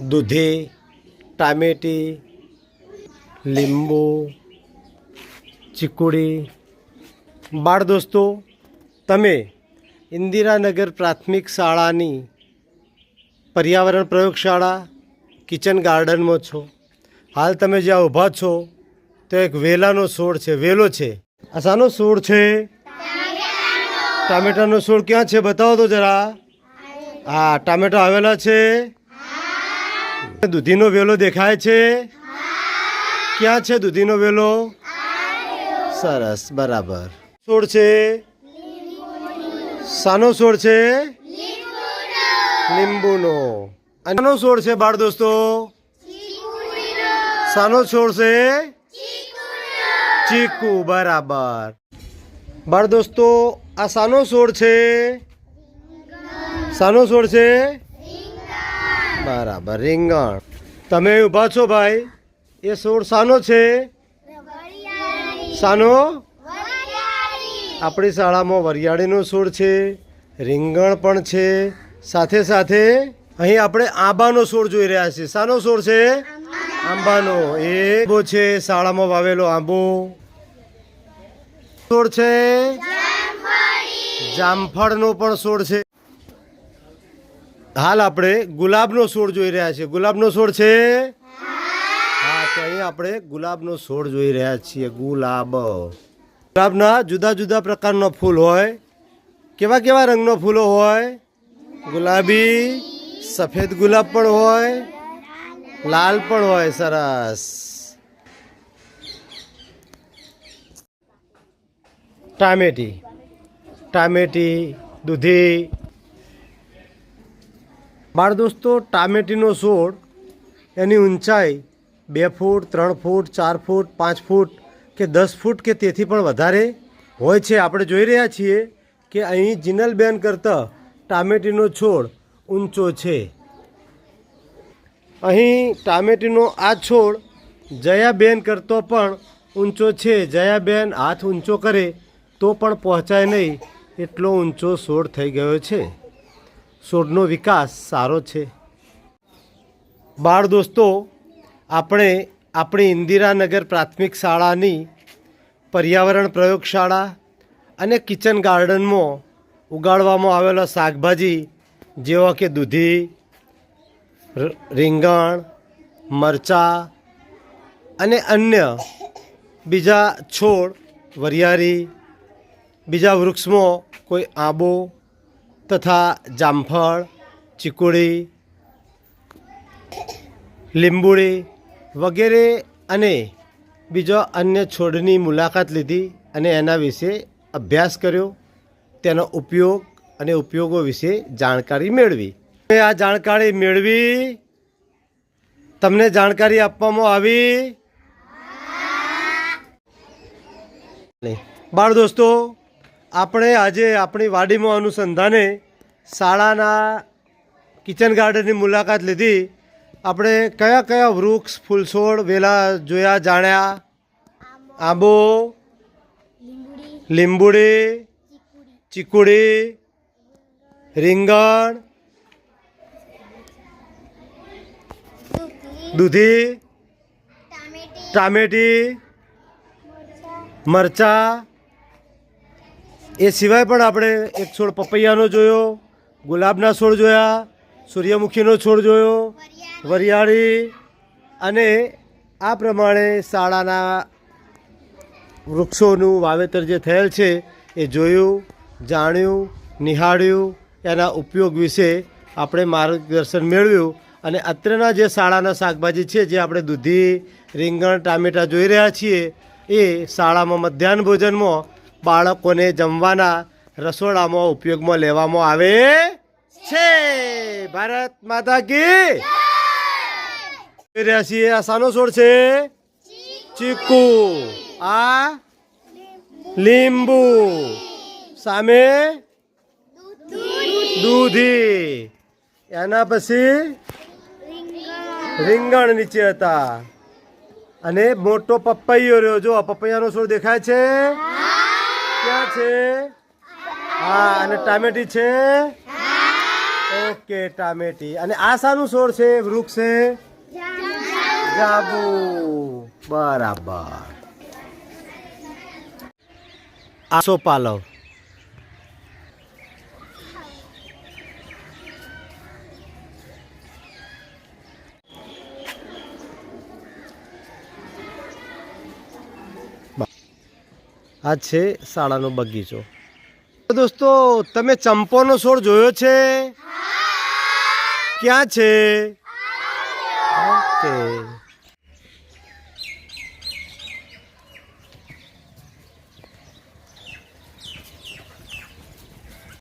દૂધી, ટામેટી, લીંબુ, ચીકુડી. બાળ દોસ્તો, તમે ઇન્દિરાનગર પ્રાથમિક શાળાની પર્યાવરણ પ્રયોગશાળા કિચન ગાર્ડનમાં છો. હાલ તમે જ્યાં ઊભા છો તો એક વેલાનો છોડ છે, વેલો છે. આ શાનો છોડ છે? ટામેટાનો છોડ ક્યાં છે? બતાવો તો જરા. હા, ટામેટા આવેલા છે. દૂધીનો વેલો દેખાય છે? ક્યાં છે દૂધીનો વેલો? સરસ, બરાબર. છોડ છે? શાનો છોડ છે? લીંબુનો. અને શાનો છોડ છે બાળ દોસ્તો? શાનો છોડ છે? ચીકુ. બરાબર. બાળ દોસ્તો, આ શાનો છોડ છે? શાનો છોડ છે? બરાબર, રીંગણ. તમે ઊભા છો ભાઈ, એ છોડ શાનો છે? શાનો? આપણી શાળામાં વરિયાળીનો છોડ છે, રીંગણ પણ છે, સાથે સાથે અહીં આપણે આંબાનો છોડ જોઈ રહ્યા છીએ. શાનો છોડ છે? આંબાનો. એ આંબો છે, શાળામાં વાવેલો આંબો. છોડ છે જામફળનો પણ છોડ છે. હાલ આપણે ગુલાબનો છોડ જોઈ રહ્યા છીએ. ગુલાબનો છોડ છે? હા, તો અહીં આપણે ગુલાબનો છોડ જોઈ રહ્યા છીએ. ગુલાબના જુદા જુદા પ્રકારના ફૂલ હોય. કેવા કેવા રંગનો ફૂલો હોય? ગુલાબી, સફેદ ગુલાબ પણ હોય, લાલ પણ હોય. સરસ. ટામેટી, ટામેટી, દૂધી. બાળ દોસ્તો, ટામેટીનો છોડ એની ઊંચાઈ 2 ફૂટ, 3 ફૂટ, 4 ફૂટ, 5 ફૂટ કે 10 ફૂટ કે તેથી પણ વધારે હોય છે. આપણે જોઈ રહ્યા છીએ કે અહીં જિનલબેન કરતાં ટામેટીનો છોડ ઊંચો છે. અહીં ટામેટીનો આ છોડ જયાબેન કરતો પણ ઊંચો છે. જયાબેન હાથ ઊંચો કરે તો પણ પહોંચાય નહીં એટલો ઊંચો છોડ થઈ ગયો છે. છોડનો વિકાસ સારો છે. બાળ દોસ્તો, આપણે આપણી ઇન્દિરાનગર પ્રાથમિક શાળાની પર્યાવરણ પ્રયોગશાળા અને કિચન ગાર્ડનમાં ઉગાડવામાં આવેલા શાકભાજી જેવા કે દૂધી, રીંગણ, મરચાં અને અન્ય બીજા છોડ, વરિયાળી, બીજા વૃક્ષમાં કોઈ આંબો તથા જામફળ, ચીકુડી, લીંબુડી વગેરે અને બીજા અન્ય છોડની મુલાકાત લીધી અને એના વિશે અભ્યાસ કર્યો, તેનો ઉપયોગ અને ઉપયોગો વિશે જાણકારી મેળવી. આ જાણકારી મેળવી તમને જાણકારી આપવામાં આવી? બાળ દોસ્તો, આપણે આજે આપણી વાડીમાં અનુસંધાને શાળાના કિચન ગાર્ડનની મુલાકાત લીધી. આપણે કયા કયા વૃક્ષ, ફૂલછોડ, વેલા જોયા, જાણ્યા? આંબો, લીંબુડી, ચીકુડી, રીંગણ, દૂધી, ટામેટી, મરચાં. એ સિવાય પણ આપણે એક છોડ પપૈયાનો જોયો, ગુલાબના છોડ જોયા, સૂર્યમુખીનો છોડ જોયો, વરિયાળી. અને આ પ્રમાણે શાળાના વૃક્ષોનું વાવેતર જે થયેલ છે એ જોયું, જાણ્યું, નિહાળ્યું. એના ઉપયોગ વિશે આપણે માર્ગદર્શન મેળવ્યું. અને અત્રેના જે શાળાના શાકભાજી છે, જે આપણે દૂધી, રીંગણ, ટામેટાં જોઈ રહ્યા છીએ, એ શાળામાં મધ્યાહન ભોજનમાં બાળકોને જમવાના રસોડામાં ઉપયોગમાં લેવામાં આવે છે. ભારત માતા કી જોઈ રહ્યા છીએ. આ શાનો છોડ છે? ચીકુ. આ લીંબુ. સામે દૂધી. એના પછી રીંગણ નીચે હતા. અને મોટો પપૈયો રહ્યો. જો પપૈયાનો છોડ દેખાય છે? ક્યાં છે? હા. અને ટામેટી છે? ઓકે ટામેટી. અને આ શાનું છોડ છે, વૃક્ષ છે? જાંબુ. બરાબર. આસોપાલવ. આ છે શાળાનો બગીચો. દોસ્તો, તમે ચંપોનો છોડ જોયો છે? ક્યાં છે? ઓકે.